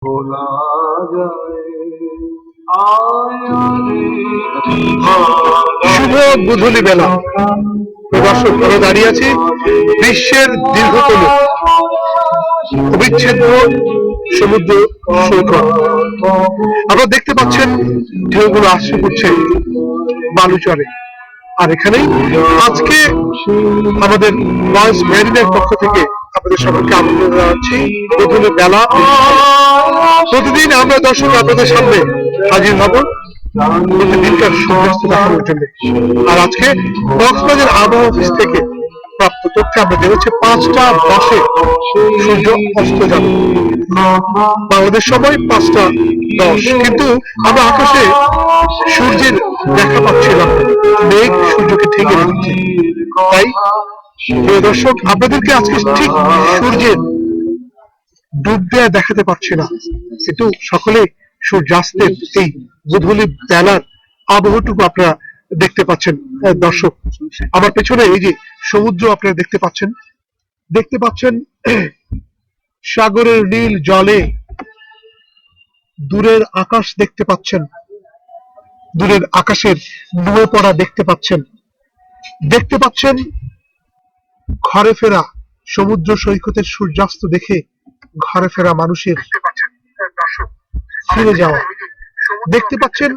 ভোলা যায়। শুভ বুধনী বেলা। দর্শক, আমরা দাঁড়িয়ে আছি বিশ্বের দীর্ঘতম অবিচ্ছেদ্য সমুদ্র সৈকত। আপনারা দেখতে পাচ্ছেন ঢেউগুলো আসছে পড়ছে বালুচরে। আর এখানেই আজকে আমাদের ভয়েস মেরিনের পক্ষ থেকে আপনাদের সবাইকে আমন্ত্রণ জানাচ্ছি বুধনী বেলা। প্রতিদিন আমরা দর্শক আপনাদের সামনে হাজির হব প্রতিদিনকার সূর্যাস্ত দেখানোর জন্য। আর আজকে কক্সবাজার আবহাওয়া অফিস থেকে প্রাপ্ত তথ্যে আমরা জেনেছি 5:10 সূর্য অস্ত যাবে, বাংলাদেশ সময় 5:10। কিন্তু আমরা আকাশে সূর্যের দেখা পাচ্ছিলাম, মেঘ সূর্যকে ঢেকে রেখেছে। তাই প্রিয় দর্শক, আপনাদেরকে আজকে ঠিক সূর্যের ডুব দেয়া দেখাতে পারছি না, কিন্তু সকলে সূর্যাস্তের এই বুধনী বেলার আবহাওয়াটুকু আপনারা দেখতে পাচ্ছেন। দর্শক, আমার পেছনে এই যে সমুদ্র আপনারা দেখতে পাচ্ছেন সাগরের নীল জলে দূরের আকাশ দেখতে পাচ্ছেন, দূরের আকাশের নুয়ে পড়া দেখতে পাচ্ছেন ঘরে ফেরা সমুদ্র সৈকতের সূর্যাস্ত দেখে ঘরে ফেরা মানুষের ফিরে যাওয়া দেখতে পাচ্ছেন।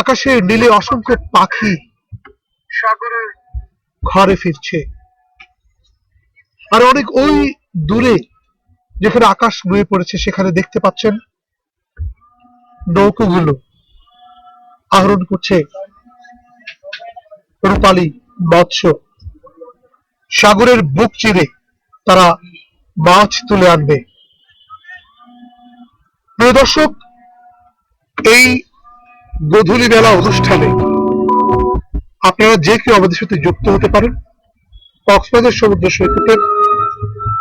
আকাশের নীলে অসংখ্য পাখি ঘরে ফিরছে। আর অনেক ওই দূরে যেখানে আকাশ নুয়ে পড়েছে সেখানে দেখতে পাচ্ছেন নৌকোগুলো আহরণ করছে রূপালী মৎস্য। সাগরের বুক চিরে তারা মাছ তুলে আনবে। প্রিয় দর্শক, এই গোধূলি বেলা অনুষ্ঠানে আপনারা যে কেউ আমাদের সাথে যুক্ত হতে পারেন। কক্সবাজার সমুদ্র সৈকতের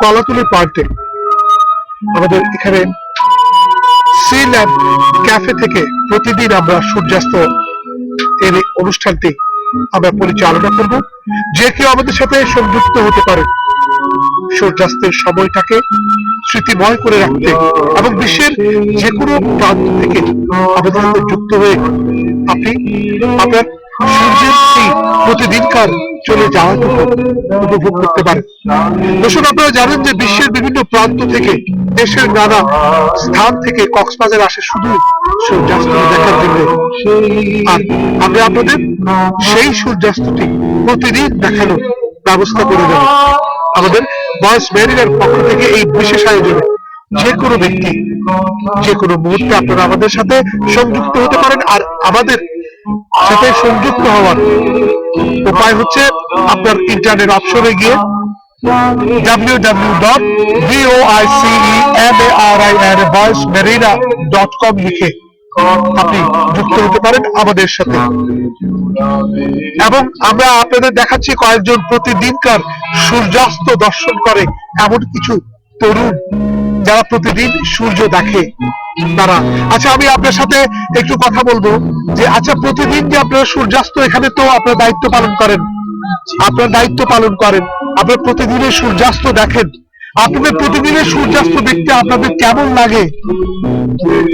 কলাতুলি পার্কে আমাদের এখানে সি ল্যাব ক্যাফে থেকে প্রতিদিন আমরা সূর্যাস্ত এর অনুষ্ঠানটি আমরা পরিচালনা করব। যে কেউ আমাদের সাথে সংযুক্ত হতে পারেন সূর্যাস্তের সময়টাকে স্মৃতিময় করে রাখতে, এবং বিশ্বের যে কোনো প্রান্ত থেকে আমাদের সাথে যুক্ত হয়ে আপনি আপনার সূর্যের এই প্রতিদিনকার চলে যাওয়াটুকু উপভোগ করতে পারেন। দর্শক, আপনারা জানেন যে বিশ্বের বিভিন্ন প্রান্ত থেকে, দেশের নানা স্থান থেকে কক্সবাজার আসে শুধু সূর্যাস্ত দেখার জন্য। আর আমরা আপনাদের সেই সূর্যাস্তটি প্রতিদিন দেখানোর ব্যবস্থা করে দেব। আমাদের ভয়েস মেরিনের পক্ষ থেকে এই বিশেষ আয়োজনে যে কোনো ব্যক্তি যে কোনো মুহূর্তে আপনারা আমাদের সাথে সংযুক্ত হতে পারেন। আর আমাদের সাথে সংযুক্ত হওয়ার উপায় হচ্ছে আপনার ইন্টারনেট অপশনে গিয়ে www.voicemarina.com লিখে আপনি যুক্ত হতে পারেন আমাদের সাথে। এবং আমরা আপনাদের দেখাচ্ছি কয়েকজন প্রতিদিনকার সূর্যাস্ত দর্শন করে এমন কিছু তরুণ যারা প্রতিদিন সূর্য দেখে তারা। আচ্ছা, আমি আপনার সাথে একটু কথা বলবো যে আচ্ছা, প্রতিদিন যে আপনারা সূর্যাস্ত এখানে তো আপনার দায়িত্ব পালন করেন, আপনার প্রতিদিনের সূর্যাস্ত দেখেন, আপনাদের প্রতিদিনের সূর্যাস্ত দেখতে আপনাদের কেমন লাগে?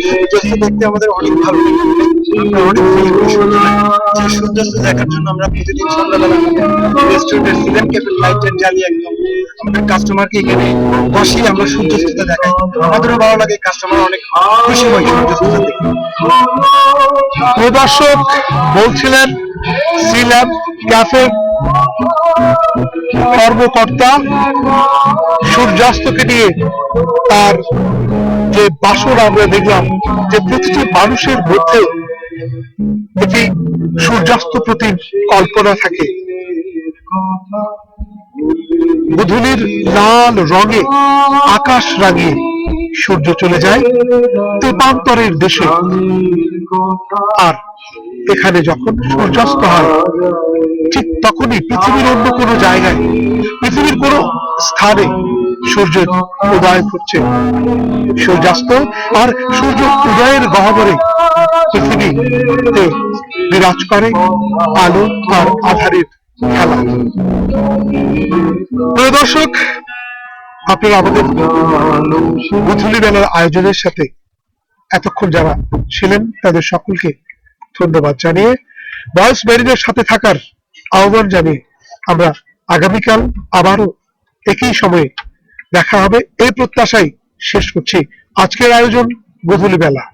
সূর্যাস্ত দেখতে আমাদের অনেক ভালো লাগে। অনেক সূর্যাস্ত দেখার জন্য আমরা প্রতিদিন সন্ধ্যাবেলা রেস্টুরেন্টের সিজন ক্যাফে লাইটের জ্বালিয়ে একদম আমাদের কাস্টমারকে এখানে বসিয়ে আমরা সূর্যাস্তটা দেখাই। আমাদেরও ভালো লাগে, কাস্টমার অনেক খুশি হয় সূর্যাস্তটা দেখে। দর্শক বলছিলেন সি ল্যাব ক্যাফে কর্মকর্তা সূর্যাস্তকে নিয়ে তার যে বাসর আমরা দেখলাম যে প্রতিটি মানুষের মধ্যে একটি সূর্যাস্ত প্রতি কল্পনা থাকে। বুধুলির লাল রঙে আকাশ রাঙিয়ে সূর্য চলে যায় তেপান্তরের দেশে। আর এখানে যখন সূর্যাস্ত হয় ঠিক তখনই পৃথিবীর অন্য কোনো জায়গায়, পৃথিবীর কোনো স্থানে সূর্যের উদয় ঘটছে। সূর্যাস্ত আর সূর্য উদয়ের গহ্বরে পৃথিবীতে বিরাজ করে আলো আর আধারের খেলা। প্রিয় দর্শক, আপনারা আমাদের বুধুলি বেলার আয়োজনের সাথে এতক্ষণ যারা ছিলেন তাদের সকলকে ধন্যবাদ জানিয়ে ভয়েস মেরিনের সাথে থাকার আহ্বান জানিয়ে আমরা আগামীকাল আবারও একই সময়ে দেখা হবে এই প্রত্যাশায় শেষ করছি আজকের আয়োজন গোধূলি বেলা।